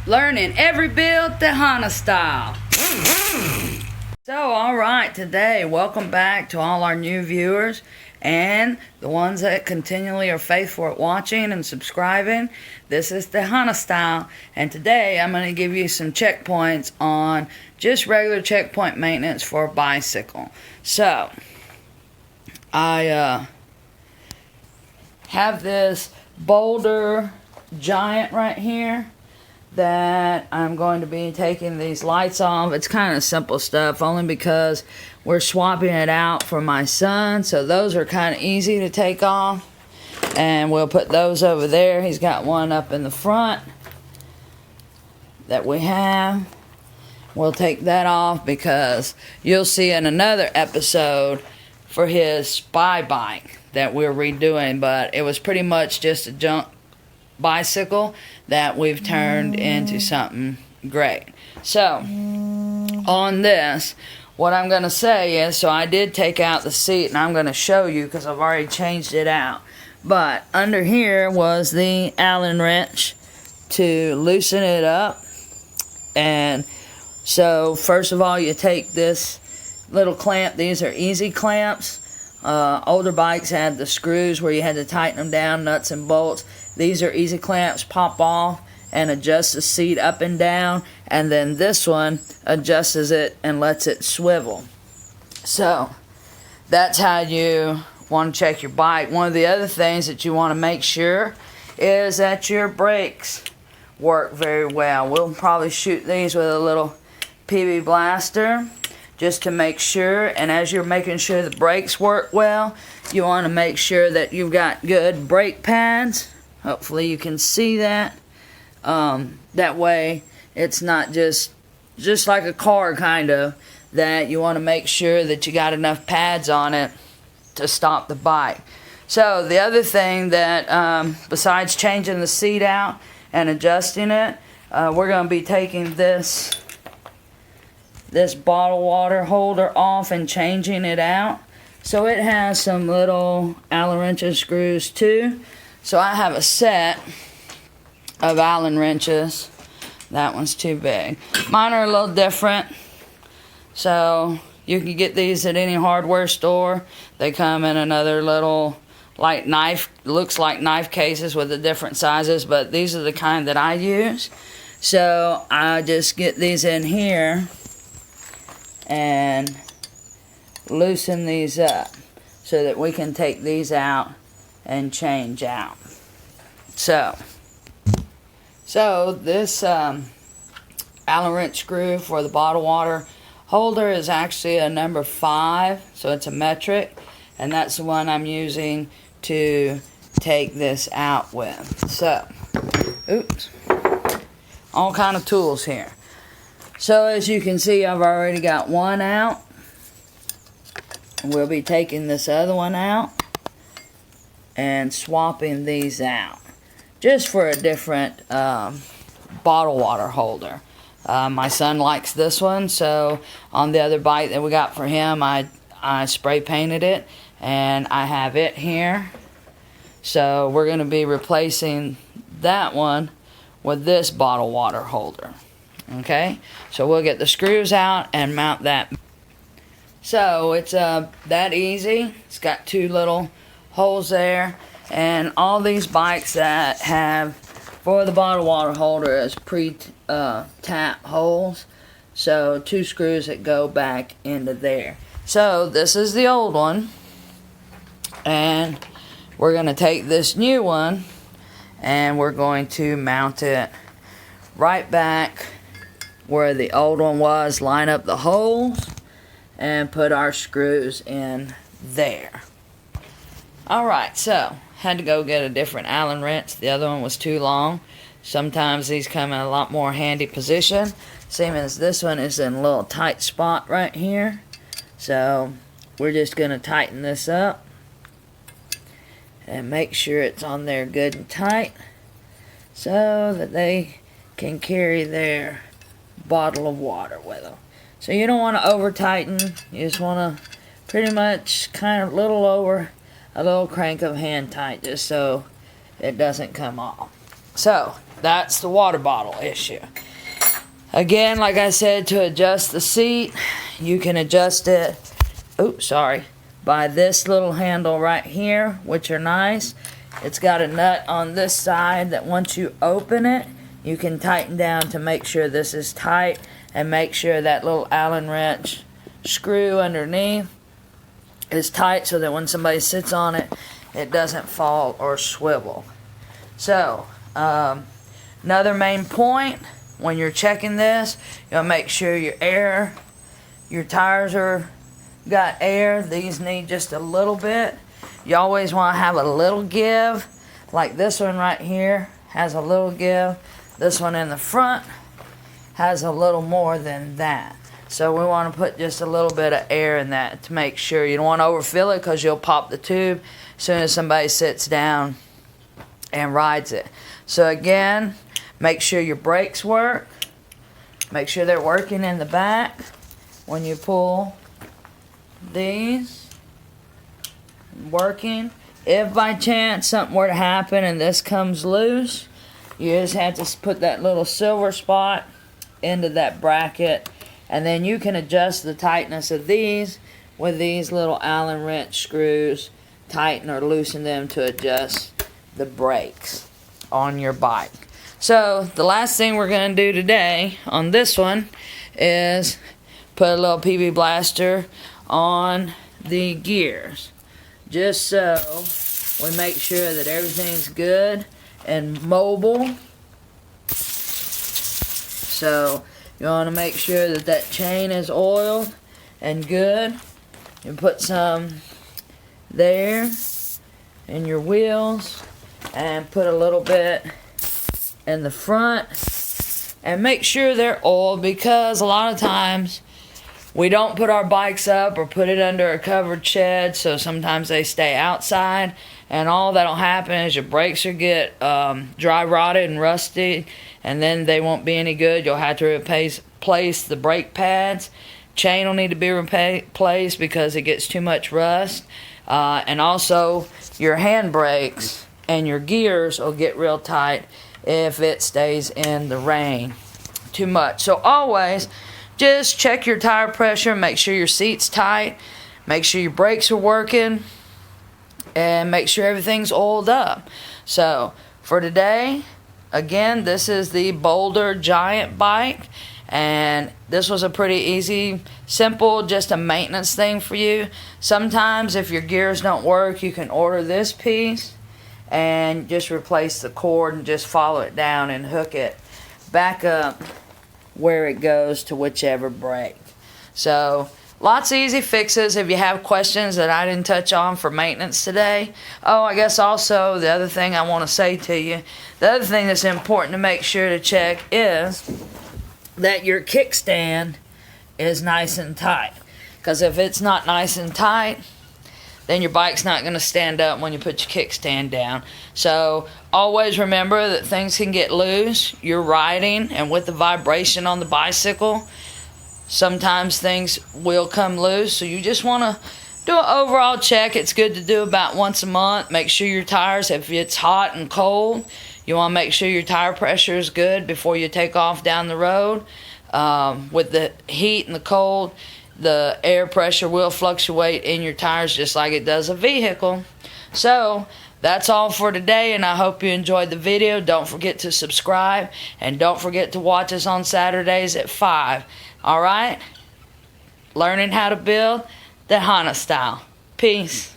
learning every build Tejana style. So, alright, today, welcome back to all our new viewers and the ones that continually are faithful at watching and subscribing. This is Tejana style, and today I'm going to give you some checkpoints on just regular checkpoint maintenance for a bicycle. So, I have this Boulder Giant right here that I'm going to be taking these lights off. It's kind of simple stuff, only because we're swapping it out for my son, so those are kind of easy to take off, and we'll put those over there. He's got one up in the front that we have. We'll take that off because you'll see in another episode for his spy bike that we're redoing, but it was pretty much just a junk bicycle that we've turned into something great. So on this, what I'm going to say is, so I did take out the seat, and I'm going to show you because I've already changed it out, but under here was the Allen wrench to loosen it up. And so first of all, you take this little clamp. These are easy clamps. Older bikes had the screws where you had to tighten them down, nuts and bolts. These are easy clamps, pop off and adjust the seat up and down, and then this one adjusts it and lets it swivel. So that's how you want to check your bike. One of the other things that you want to make sure is that your brakes work very well. We'll probably shoot these with a little PB blaster just to make sure, and as you're making sure the brakes work well, you want to make sure that you've got good brake pads. Hopefully you can see that. That way it's not just like a car, kind of, that you want to make sure that you got enough pads on it to stop the bike. So the other thing that, besides changing the seat out and adjusting it, we're going to be taking this bottle water holder off and changing it out. So it has some little Allen wrenches screws too. So I have a set of Allen wrenches. That one's too big. Mine are a little different. So you can get these at any hardware store. They come in another little like knife, looks like knife cases with the different sizes, but these are the kind that I use. So I just get these in here and loosen these up so that we can take these out and change out. So this Allen wrench screw for the bottle water holder is actually a number 5, so it's a metric, and that's the one I'm using to take this out with. So, oops, all kind of tools here. So as you can see, I've already got one out. We'll be taking this other one out and swapping these out just for a different bottle water holder. My son likes this one, so on the other bike that we got for him, I spray painted it, and I have it here. So we're going to be replacing that one with this bottle water holder. Okay, so we'll get the screws out and mount that. So it's that easy. It's got 2 little holes there, and all these bikes that have for the bottle water holder is pre-tap holes, so 2 screws that go back into there. So this is the old one, and we're going to take this new one and we're going to mount it right back where the old one was, line up the holes and put our screws in there. Alright, so had to go get a different Allen wrench. The other one was too long. Sometimes these come in a lot more handy position. Same as this one is in a little tight spot right here. So we're just going to tighten this up and make sure it's on there good and tight so that they can carry their bottle of water with them. So you don't want to over tighten. You just want to pretty much kind of little over a little crank of hand tight just so it doesn't come off. So That's the water bottle issue. Again, like I said, to adjust the seat, you can adjust it, by this little handle right here, which are nice. It's got a nut on this side that once you open it, you can tighten down to make sure this is tight, and make sure that little Allen wrench screw underneath is tight so that when somebody sits on it, it doesn't fall or swivel. So, another main point when you're checking this, you'll make sure your tires got air. These need just a little bit. You always want to have a little give, like this one right here has a little give. This one in the front has a little more than that. So we want to put just a little bit of air in that to make sure. You don't want to overfill it because you'll pop the tube as soon as somebody sits down and rides it. So again, make sure your brakes work. Make sure they're working in the back when you pull these. Working. If by chance something were to happen and this comes loose, you just have to put that little silver spot into that bracket, and then you can adjust the tightness of these with these little Allen wrench screws. Tighten or loosen them to adjust the brakes on your bike. So the last thing we're going to do today on this one is put a little PB blaster on the gears, just so we make sure that everything's good and mobile. So you want to make sure that that chain is oiled and good. You put some there in your wheels and put a little bit in the front, and make sure they're oiled, because a lot of times we don't put our bikes up or put it under a covered shed, so sometimes they stay outside, and all that'll happen is your brakes will get dry rotted and rusty, and then they won't be any good. You'll have to replace the brake pads. Chain will need to be replaced because it gets too much rust, and also your handbrakes and your gears will get real tight if it stays in the rain too much. So always just check your tire pressure, make sure your seat's tight, make sure your brakes are working, and make sure everything's oiled up. So for today, again, this is the Boulder Giant bike, and this was a pretty easy, simple, just a maintenance thing for you. Sometimes if your gears don't work, you can order this piece and just replace the cord and just follow it down and hook it back up where it goes to whichever brake. So lots of easy fixes. If you have questions that I didn't touch on for maintenance today. Oh, I guess also the other thing I want to say to you, the other thing that's important to make sure to check is that your kickstand is nice and tight. Because if it's not nice and tight, then your bike's not going to stand up when you put your kickstand down. So always remember that things can get loose. You're riding, and with the vibration on the bicycle, sometimes things will come loose. So you just want to do an overall check. It's good to do about once a month. Make sure your tires, if it's hot and cold, you want to make sure your tire pressure is good before you take off down the road. With the heat and the cold, the air pressure will fluctuate in your tires just like it does a vehicle. So that's all for today, and I hope you enjoyed the video. Don't forget to subscribe, and don't forget to watch us on Saturdays at 5. Alright? Learning how to build the Hana style. Peace.